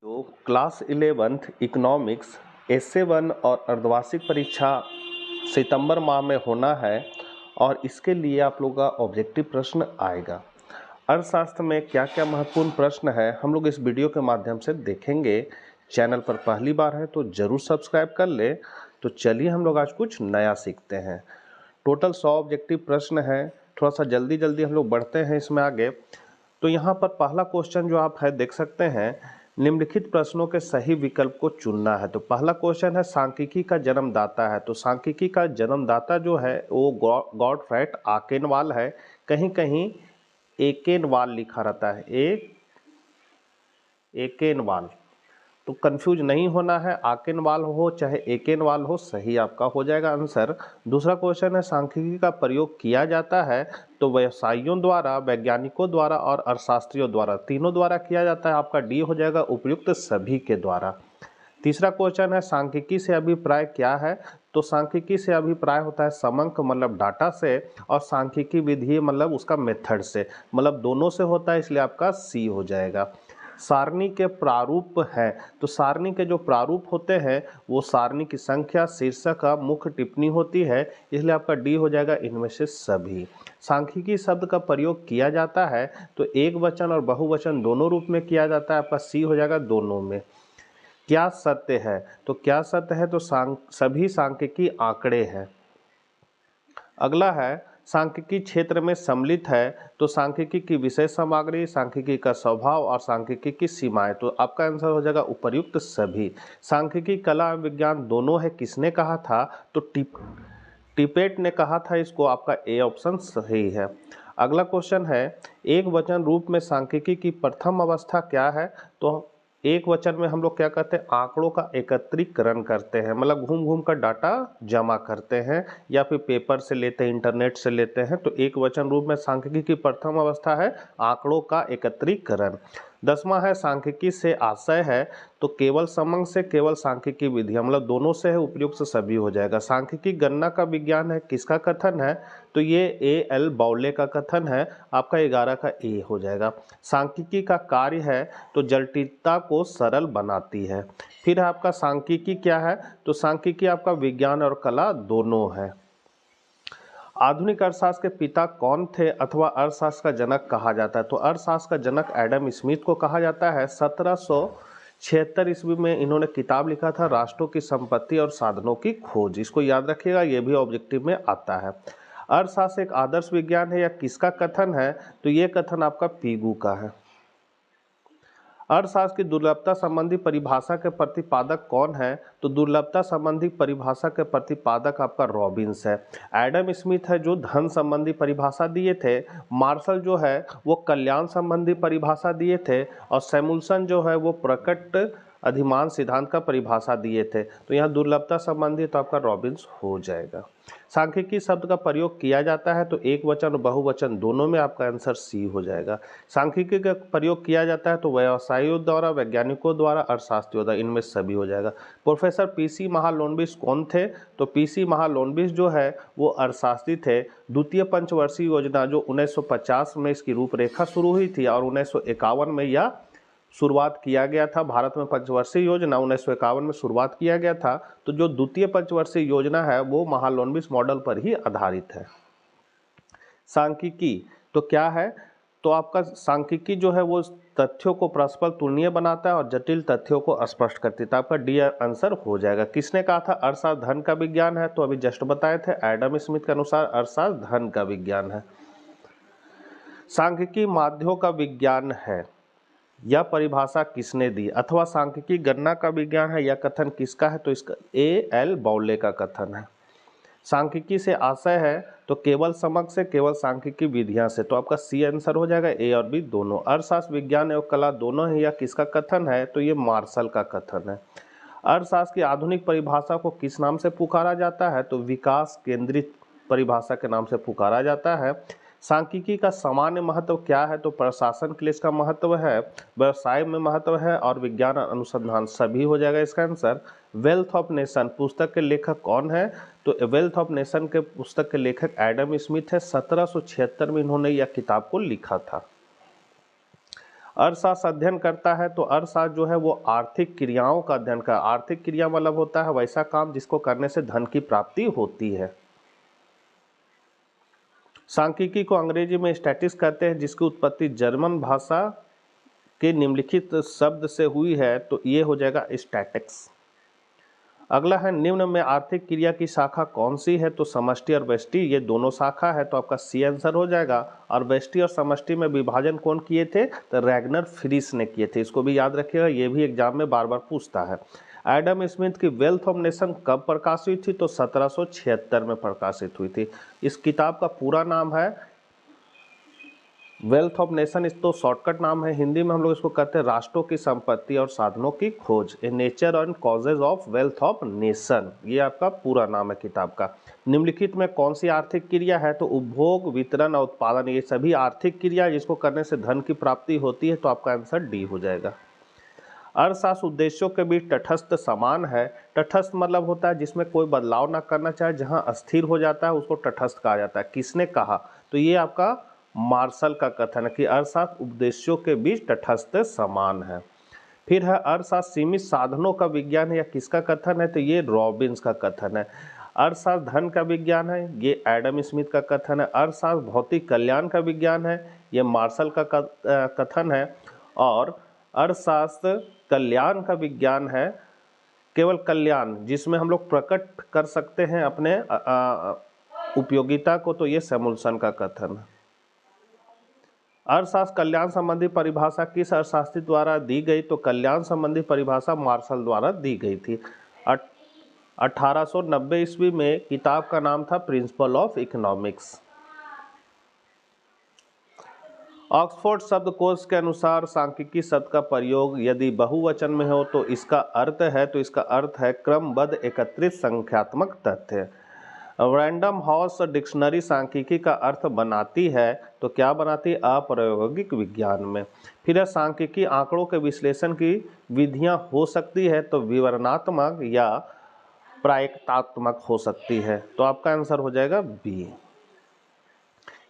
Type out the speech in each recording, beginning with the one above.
तो class 11th economics एसे 1 और अर्धवार्षिक परीक्षा सितंबर माह में होना है और इसके लिए आप लोगों का ऑब्जेक्टिव प्रश्न आएगा। अर्थशास्त्र में क्या क्या महत्वपूर्ण प्रश्न है हम लोग इस वीडियो के माध्यम से देखेंगे। चैनल पर पहली बार है तो जरूर सब्सक्राइब कर ले। तो चलिए हम लोग आज कुछ नया सीखते हैं। टोटल 100 ऑब्जेक्टिव प्रश्न है, थोड़ा सा जल्दी जल्दी हम लोग बढ़ते हैं इसमें आगे। तो यहाँ पर पहला क्वेश्चन जो आप है देख सकते हैं, निम्नलिखित प्रश्नों के सही विकल्प को चुनना है। तो पहला क्वेश्चन है सांख्यिकी का जन्मदाता है। तो सांख्यिकी का जन्मदाता जो है वो गॉडफ्राइड आकेनवाल है। कहीं कहीं एकेनवाल लिखा रहता है, एकेनवाल, तो कंफ्यूज नहीं होना है, आकेनवाल हो चाहे एकेनवाल हो, सही आपका हो जाएगा आंसर। दूसरा क्वेश्चन है सांख्यिकी का प्रयोग किया जाता है तो व्यवसायियों द्वारा, वैज्ञानिकों द्वारा और अर्थशास्त्रियों द्वारा, तीनों द्वारा किया जाता है। आपका डी हो जाएगा उपयुक्त सभी के द्वारा। तीसरा क्वेश्चन है सांख्यिकी से अभिप्राय क्या है। तो सांख्यिकी से अभिप्राय होता है समंक मतलब डाटा से, और सांख्यिकी विधि मतलब उसका मेथड से, मतलब दोनों से होता है, इसलिए आपका सी हो जाएगा। सारणी के प्रारूप है। तो सारणी के जो प्रारूप होते हैं वो सारणी की संख्या, शीर्षक का मुख्य टिप्पणी होती है, इसलिए आपका डी हो जाएगा इनमें से सभी। सांख्यिकी शब्द का प्रयोग किया जाता है तो एक वचन और बहुवचन दोनों रूप में किया जाता है, आपका सी हो जाएगा दोनों में। क्या सत्य है। तो क्या सत्य है, तो सभी सांख्यिकी आंकड़े हैं। अगला है सांख्यिकी क्षेत्र में सम्मिलित है। तो सांख्यिकी की विषय सामग्री, सांख्यिकी का स्वभाव और सांख्यिकी की सीमाएं। तो आपका आंसर हो जाएगा उपर्युक्त सभी। सांख्यिकी कला एवं विज्ञान दोनों है, किसने कहा था, तो टिपेट ने कहा था इसको, आपका ए ऑप्शन सही है। अगला क्वेश्चन है एक वचन रूप में सांख्यिकी की प्रथम अवस्था क्या है। तो एक वचन में हम लोग क्या करते हैं, आंकड़ों का एकत्रीकरण करते हैं, मतलब घूम घूम कर डाटा जमा करते हैं, या फिर पेपर से लेते हैं, इंटरनेट से लेते हैं। तो एक वचन रूप में सांख्यिकी की प्रथम अवस्था है आंकड़ों का एकत्रीकरण। 10वां है सांख्यिकी से आशय है। तो केवल समंक से केवल सांख्यिकी विधि, मतलब दोनों से है, उपयुक्त सभी हो जाएगा। सांख्यिकी गणना का विज्ञान है, किसका कथन है, तो ये ए.एल. बाउले का कथन है, आपका 11 का ए हो जाएगा। सांख्यिकी का कार्य है तो जटिलता को सरल बनाती है। फिर आपका सांख्यिकी क्या है, तो सांख्यिकी आपका विज्ञान और कला दोनों है। आधुनिक अर्थशास्त्र के पिता कौन थे अथवा अर्थशास्त्र का जनक कहा जाता है। तो अर्थशास्त्र का जनक एडम स्मिथ को कहा जाता है। 1776 ईस्वी में इन्होंने किताब लिखा था राष्ट्रों की संपत्ति और साधनों की खोज। इसको याद रखिएगा, ये भी ऑब्जेक्टिव में आता है। अर्थशास्त्र एक आदर्श विज्ञान है या किसका कथन है, तो ये कथन आपका पीगू का है। अर्थशास्त्र की दुर्लभता संबंधी परिभाषा के प्रतिपादक कौन है, तो दुर्लभता संबंधी परिभाषा के प्रतिपादक आपका रॉबिन्स है। एडम स्मिथ है जो धन संबंधी परिभाषा दिए थे, मार्शल जो है वो कल्याण संबंधी परिभाषा दिए थे, और सैमुअल्सन जो है वो प्रकट अधिमान सिद्धांत का परिभाषा दिए थे। तो यहाँ दुर्लभता संबंधी तो आपका रॉबिन्स हो जाएगा। सांख्यिकी शब्द का प्रयोग किया जाता है तो एक वचन और बहुवचन दोनों में, आपका आंसर सी हो जाएगा। सांख्यिकी का प्रयोग किया जाता है तो व्यवसायियों द्वारा, वैज्ञानिकों द्वारा, अर्थशास्त्रियों द्वारा, इनमें सभी हो जाएगा। प्रोफेसर पीसी महालनोबिस कौन थे, तो पीसी महालनोबिस जो है वो अर्थशास्त्री थे। द्वितीय पंचवर्षीय योजना जो 1950 में इसकी रूपरेखा शुरू हुई थी और 1951 में यह शुरुआत किया गया था। भारत में पंचवर्षीय योजना 1951 में शुरुआत किया गया था। तो जो द्वितीय पंचवर्षीय योजना है वो महालनोबिस मॉडल पर ही आधारित है। सांख्यिकी तो क्या है, तो आपका सांख्यिकी जो है वो तथ्यों को परस्पर तुलनीय बनाता है और जटिल तथ्यों को स्पष्ट करती है। तो आपका डी आंसर हो जाएगा। किसने कहा था अर्थशास्त्र धन का विज्ञान है, तो अभी जस्ट बताए थे एडम स्मिथ के अनुसार अर्थशास्त्र धन का विज्ञान है। सांख्यिकी माध्यों का विज्ञान है, यह परिभाषा किसने दी, अथवा सांख्यिकी गणना का विज्ञान है, यह कथन किसका है, तो इसका ए.एल. बाउले का कथन है। सांख्यिकी से आशय है तो केवल समक से केवल सांख्यिकी विधियां से, तो आपका सी आंसर हो जाएगा, ए और बी दोनों। अर्थशास्त्र विज्ञान एवं कला दोनों है, यह किसका कथन है, तो ये मार्शल का कथन है। अर्थशास्त्र की आधुनिक परिभाषा को किस नाम से पुकारा जाता है, तो विकास केंद्रित परिभाषा के नाम से पुकारा जाता है। सांख्यिकी का सामान्य महत्व क्या है, तो प्रशासन के लिए इसका महत्व है, व्यवसाय में महत्व है, और विज्ञान अनुसंधान, सभी हो जाएगा इसका आंसर। वेल्थ ऑफ नेशन पुस्तक के लेखक कौन है, तो वेल्थ ऑफ नेशन के पुस्तक के लेखक एडम स्मिथ है। 1776 में इन्होंने यह किताब को लिखा था। अर्थशास्त्र अध्ययन करता है तो अर्थशास्त्र जो है वो आर्थिक क्रियाओं का अध्ययन कर, आर्थिक क्रिया मतलब होता है वैसा काम जिसको करने से धन की प्राप्ति होती है। सांख्यिकी को अंग्रेजी में स्टैटिस्टिक्स कहते हैं, जिसकी उत्पत्ति जर्मन भाषा के निम्नलिखित शब्द से हुई है, तो ये हो जाएगा स्टैटिक्स। अगला है निम्न में आर्थिक क्रिया की शाखा कौन सी है, तो समष्टि और व्यष्टि ये दोनों शाखा है, तो आपका सी आंसर हो जाएगा। और व्यष्टि और समष्टि में विभाजन कौन किए थे, तो रैगनर फ्रीस ने किए थे। इसको भी याद रखिएगा, ये भी एग्जाम में बार बार पूछता है। एडम स्मिथ की वेल्थ ऑफ नेशन कब प्रकाशित हुई थी, तो 1776 में प्रकाशित हुई थी। इस किताब का पूरा नाम है वेल्थ ऑफ नेशन, इस तो शॉर्टकट नाम है, हिंदी में हम लोग इसको कहते हैं राष्ट्रों की संपत्ति और साधनों की खोज, ए nature and causes of wealth of nation, ये आपका पूरा नाम है किताब का। निम्नलिखित में कौन सी आर्थिक क्रिया है, तो उपभोग, वितरण और उत्पादन, ये सभी आर्थिक क्रिया जिसको करने से धन की प्राप्ति होती है, तो आपका आंसर डी हो जाएगा। अर्थशास्त्र उद्देश्यों के बीच तटस्थ समान है। तटस्थ मतलब होता है जिसमें कोई बदलाव ना करना चाहे, जहां अस्थिर हो जाता है उसको तटस्थ कहा जाता है। किसने कहा, तो ये आपका मार्शल का कथन है कि अर्थशास्त्र उद्देश्यों के बीच तटस्थ समान है। फिर है अर्थशास्त्र सीमित साधनों का विज्ञान है, या किसका कथन है, तो ये रॉबिन्स का कथन है। अर्थशास्त्र धन का विज्ञान है, ये एडम स्मिथ का कथन है। अर्थशास्त्र भौतिक कल्याण का विज्ञान है, ये मार्शल का कथन है। और अर्थशास्त्र कल्याण का विज्ञान है, केवल कल्याण जिसमें हम लोग प्रकट कर सकते हैं अपने उपयोगिता को, तो ये सैमुअल्सन का कथन है। अर्थशास्त्र कल्याण संबंधी परिभाषा किस अर्थशास्त्री द्वारा दी गई, तो कल्याण संबंधी परिभाषा मार्शल द्वारा दी गई थी। 1890 ईस्वी में किताब का नाम था प्रिंसिपल ऑफ इकोनॉमिक्स। ऑक्सफोर्ड शब्दकोश के अनुसार सांख्यिकी शब्द का प्रयोग यदि बहुवचन में हो तो इसका अर्थ है, तो इसका अर्थ है क्रमबद्ध एकत्रित संख्यात्मक तथ्य। रैंडम हाउस डिक्शनरी सांख्यिकी का अर्थ बनाती है, तो क्या बनाती है, अप्रायोगिक विज्ञान में। फिर सांख्यिकी आंकड़ों के विश्लेषण की विधियां हो सकती है, तो विवरणात्मक या प्रायिकतात्मक हो सकती है, तो आपका आंसर हो जाएगा बी।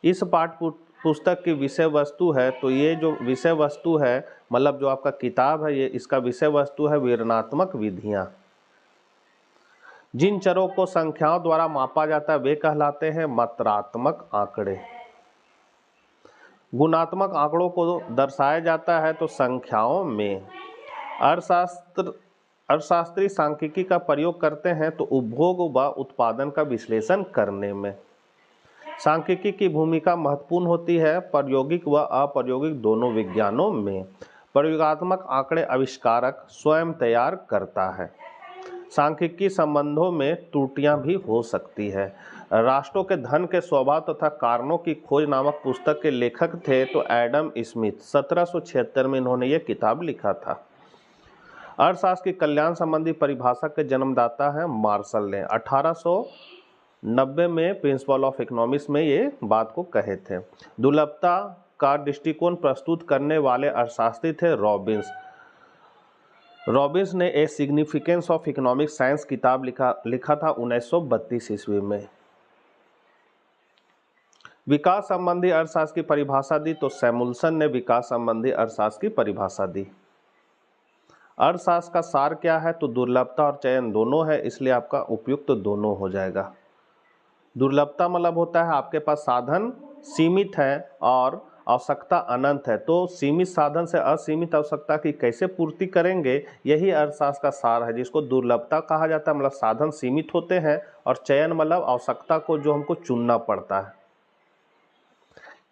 इस पाठ पुस्तक की विषय वस्तु है, तो ये जो विषय वस्तु है मतलब जो आपका किताब है, ये इसका विषय वस्तु है विवरणात्मक विधियां। जिन चरों को संख्याओं द्वारा मापा जाता है वे कहलाते हैं मात्रात्मक आंकड़े। गुणात्मक आंकड़ों को दर्शाया जाता है तो संख्याओं में। अर्थशास्त्री सांख्यिकी का प्रयोग करते हैं तो उपभोग व उत्पादन का विश्लेषण करने में। सांख्यिकी की भूमिका महत्वपूर्ण होती है प्रायोगिक व अप्रायोगिक दोनों विज्ञानों में। प्रयोगात्मक आंकड़े आविष्कारक स्वयं तैयार करता है। सांख्यिकी संबंधों में त्रुटियां भी हो सकती है। राष्ट्रों के धन के स्वभाव तथा कारणों की खोज नामक पुस्तक के लेखक थे तो एडम स्मिथ, 1776 में इन्होंने ये किताब लिखा था। अर्थशास्त्र की कल्याण संबंधी परिभाषा के जन्मदाता है मार्शल ने, 1890 में प्रिंसिपल ऑफ इकोनॉमिक्स में ये बात को कहे थे। दुर्लभता का दृष्टिकोण प्रस्तुत करने वाले अर्थशास्त्री थे रॉबिन्स। रॉबिन्स ने ए सिग्निफिकेंस ऑफ इकोनॉमिक साइंस किताब लिखा था 1932 ईस्वी में। विकास संबंधी अर्थशास्त्र की परिभाषा दी तो सैमुअल्सन ने विकास संबंधी अर्थशास्त्र की परिभाषा दी। अर्थशास्त्र का सार क्या है, तो दुर्लभता और चयन दोनों है, इसलिए आपका उपयुक्त दोनों हो जाएगा। दुर्लभता मतलब होता है आपके पास साधन सीमित है और आवश्यकता अनंत है, तो सीमित साधन से असीमित आवश्यकता की कैसे पूर्ति करेंगे, यही अर्थशास्त्र का सार है, जिसको दुर्लभता कहा जाता है। मतलब साधन सीमित होते हैं, और चयन मतलब आवश्यकता को जो हमको चुनना पड़ता है।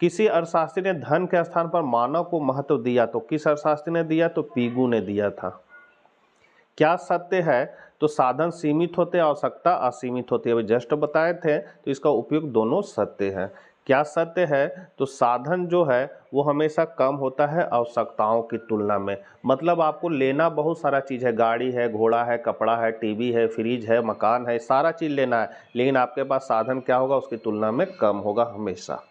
किसी अर्थशास्त्री ने धन के स्थान पर मानव को महत्व दिया, तो किस अर्थशास्त्री ने दिया, तो पीगू ने दिया था। क्या सत्य है, तो साधन सीमित होते हैं, आवश्यकता असीमित होती है, जस्ट बताए थे, तो इसका उपयोग दोनों सत्य है। क्या सत्य है, तो साधन जो है वो हमेशा कम होता है आवश्यकताओं की तुलना में। मतलब आपको लेना बहुत सारा चीज़ है, गाड़ी है, घोड़ा है, कपड़ा है, टीवी है, फ्रिज है, मकान है, सारा चीज़ लेना है, लेकिन आपके पास साधन क्या होगा, उसकी तुलना में कम होगा हमेशा।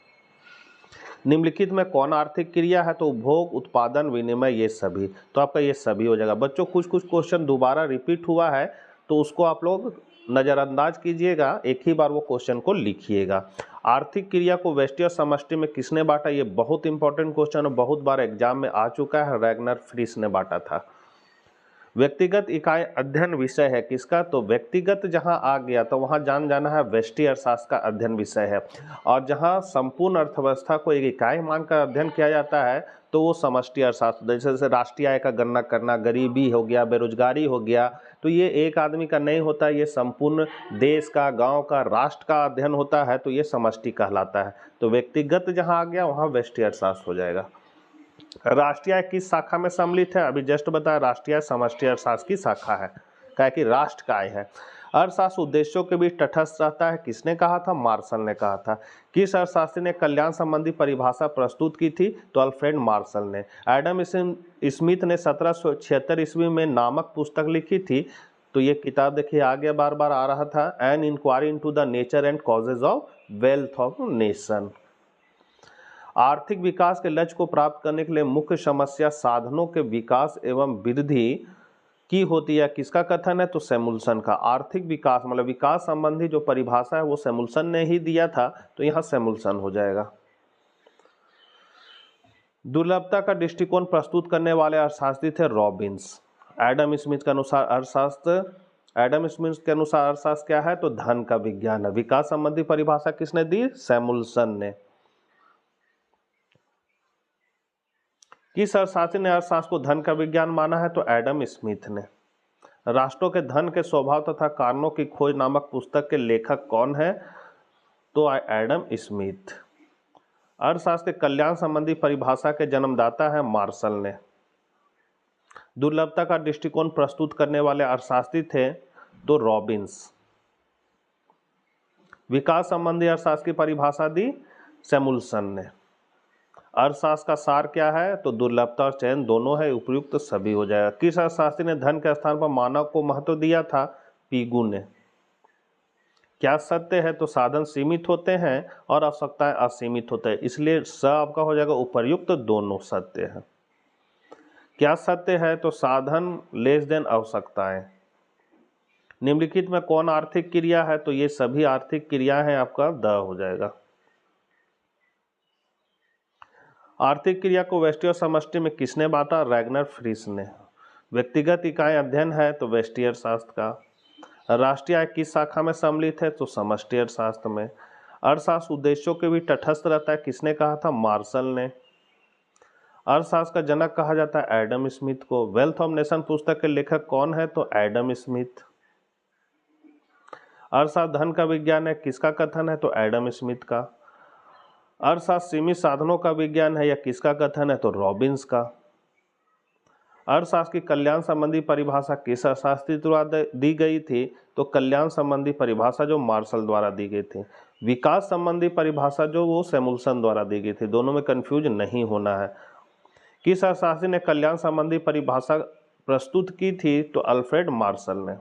निम्नलिखित में कौन आर्थिक क्रिया है, तो उपभोग, उत्पादन, विनिमय, ये सभी, तो आपका ये सभी हो जाएगा। बच्चों कुछ क्वेश्चन दोबारा रिपीट हुआ है तो उसको आप लोग नज़रअंदाज कीजिएगा, एक ही बार वो क्वेश्चन को लिखिएगा। आर्थिक क्रिया को व्यष्टि और समष्टि में किसने बांटा? ये बहुत इंपॉर्टेंट क्वेश्चन है, बहुत बार एग्जाम में आ चुका है। रैगनर फ्रीस ने बांटा था। व्यक्तिगत इकाई अध्ययन विषय है किसका? तो व्यक्तिगत जहां आ गया तो वहां जान जाना है व्यष्टि अर्थशास्त्र का अध्ययन विषय है। और जहां संपूर्ण अर्थव्यवस्था को एक इकाई मानकर अध्ययन किया जाता है तो वो समष्टि अर्थशास्त्र, जैसे राष्ट्रीय आय का गणना करना, गरीबी हो गया, बेरोजगारी हो गया, तो ये एक आदमी का नहीं होता, ये संपूर्ण देश का, गांव का, राष्ट्र का अध्ययन होता है, तो ये समष्टि कहलाता है। तो व्यक्तिगत जहां आ गया वहां व्यष्टि अर्थशास्त्र हो जाएगा। राष्ट्रीय आय किस शाखा में सम्मिलित है? अभी जस्ट बताया, राष्ट्रीय आय समष्टि अर्थशास्त्र की शाखा है, क्या कि राष्ट्र का आय है। अर्थशास्त्र उद्देश्यों के बीच तटस्थ रहता है, किसने कहा था? मार्शल ने कहा था। किस अर्थशास्त्री ने कल्याण संबंधी परिभाषा प्रस्तुत की थी? तो अल्फ्रेड मार्शल ने। एडम स्मिथ ने 1776 ईस्वी में नामक पुस्तक लिखी थी, तो ये किताब देखिए आगे बार बार आ रहा था, an inquiry into the nature and causes of wealth of nation. आर्थिक विकास के लक्ष्य को प्राप्त करने के लिए मुख्य समस्या साधनों के विकास एवं वृद्धि की होती है, किसका कथन है? तो सैमुअल्सन का। आर्थिक विकास मतलब विकास संबंधी जो परिभाषा है वो सैमुअल्सन ने ही दिया था, तो यहाँ सैमुअल्सन हो जाएगा। दुर्लभता का दृष्टिकोण प्रस्तुत करने वाले अर्थशास्त्री थे रॉबिन्स। एडम स्मिथ के अनुसार अर्थशास्त्र क्या है? तो धन का विज्ञान है। विकास संबंधी परिभाषा किसने दी? सैमुअल्सन ने। किस अर्थशास्त्री ने अर्थशास्त्र को धन का विज्ञान माना है? तो एडम स्मिथ ने। राष्ट्रों के धन के स्वभाव तथा कारणों की खोज नामक पुस्तक के लेखक कौन है? तो एडम स्मिथ। अर्थशास्त्र के कल्याण संबंधी परिभाषा के जन्मदाता है मार्शल ने। दुर्लभता का दृष्टिकोण प्रस्तुत करने वाले अर्थशास्त्री थे तो रॉबिन्स। विकास संबंधी अर्थशास्त्र की परिभाषा दी सैमुअल्सन ने। अर्थशास्त्र का सार क्या है? तो दुर्लभता और चयन दोनों है, उपयुक्त सभी हो जाएगा। किस अर्थशास्त्री ने धन के स्थान पर मानव को महत्व दिया था? पीगू ने। क्या सत्य है? तो साधन सीमित होते हैं और आवश्यकताएं असीमित होते हैं, इसलिए स आपका हो जाएगा उपयुक्त, दोनों सत्य है। क्या सत्य है? तो साधन लेस देन आवश्यकताएं। निम्नलिखित में कौन आर्थिक क्रिया है? तो ये सभी आर्थिक क्रिया है, आपका द हो जाएगा। आर्थिक क्रिया को व्यष्टि और समष्टि में किसने बांटा? रैगनर फ्रीस ने। व्यक्तिगत इकाई अध्ययन है तो व्यष्टि अर्थशास्त्र का। राष्ट्रीय आय किस शाखा में सम्मिलित है? तो समष्टि अर्थशास्त्र में। अर्थशास्त्र उद्देश्यों के भी तटस्थ रहता है, किसने कहा था? मार्शल ने। अर्थशास्त्र का जनक कहा जाता है एडम स्मिथ को। वेल्थ ऑफ नेशन पुस्तक के लेखक कौन है? तो एडम स्मिथ। अर्थशास्त्र धन का विज्ञान है, किसका कथन है? तो एडम स्मिथ का। अर्थशास्त्र सीमित साधनों का विज्ञान है, या किसका कथन है? तो रॉबिन्स का। अर्थशास्त्र की कल्याण संबंधी परिभाषा किस अर्थशास्त्री द्वारा दी गई थी? तो कल्याण संबंधी परिभाषा जो मार्शल द्वारा दी गई थी। विकास संबंधी परिभाषा जो वो सैमुअल्सन द्वारा दी गई थी, दोनों में कंफ्यूज नहीं होना है। किस अर्थशास्त्री ने कल्याण संबंधी परिभाषा प्रस्तुत की थी? तो अल्फ्रेड मार्शल ने।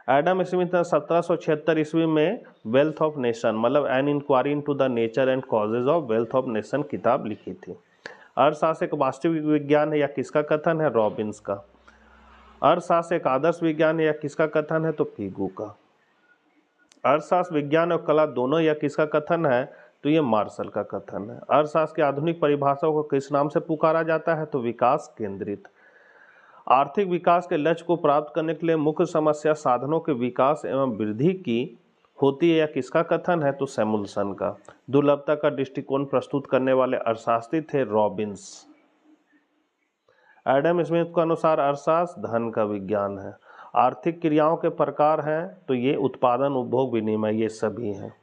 एडम स्मिथ ने 1776 ईस्वी में वेल्थ ऑफ नेशन मतलब an inquiry into the nature and causes of wealth of nation किताब लिखी थी। अर्थशास्त्र एक वास्तविक विज्ञान है, या किसका कथन है? रॉबिन्स का। अर्थशास्त्र एक आदर्श विज्ञान है, या किसका कथन है? तो पीगू का। अर्थशास्त्र विज्ञान और कला दोनों, या किसका कथन है? तो ये मार्शल का कथन है। अर्थशास्त्र की आधुनिक परिभाषा को किस नाम से पुकारा जाता है? तो विकास केंद्रित। आर्थिक विकास के लक्ष्य को प्राप्त करने के लिए मुख्य समस्या साधनों के विकास एवं वृद्धि की होती है, या किसका कथन है? तो सैमुअल्सन का। दुर्लभता का दृष्टिकोण प्रस्तुत करने वाले अर्थशास्त्री थे रॉबिन्स। एडम स्मिथ के अनुसार अर्थशास्त्र धन का विज्ञान है। आर्थिक क्रियाओं के प्रकार हैं, तो ये उत्पादन, उपभोग, विनिमय, ये सभी हैं।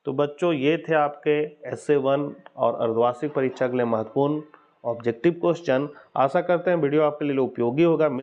तो बच्चों ये थे आपके essay 1 और अर्धवार्षिक परीक्षा के लिए महत्वपूर्ण ऑब्जेक्टिव क्वेश्चन। आशा करते हैं वीडियो आपके लिए उपयोगी होगा।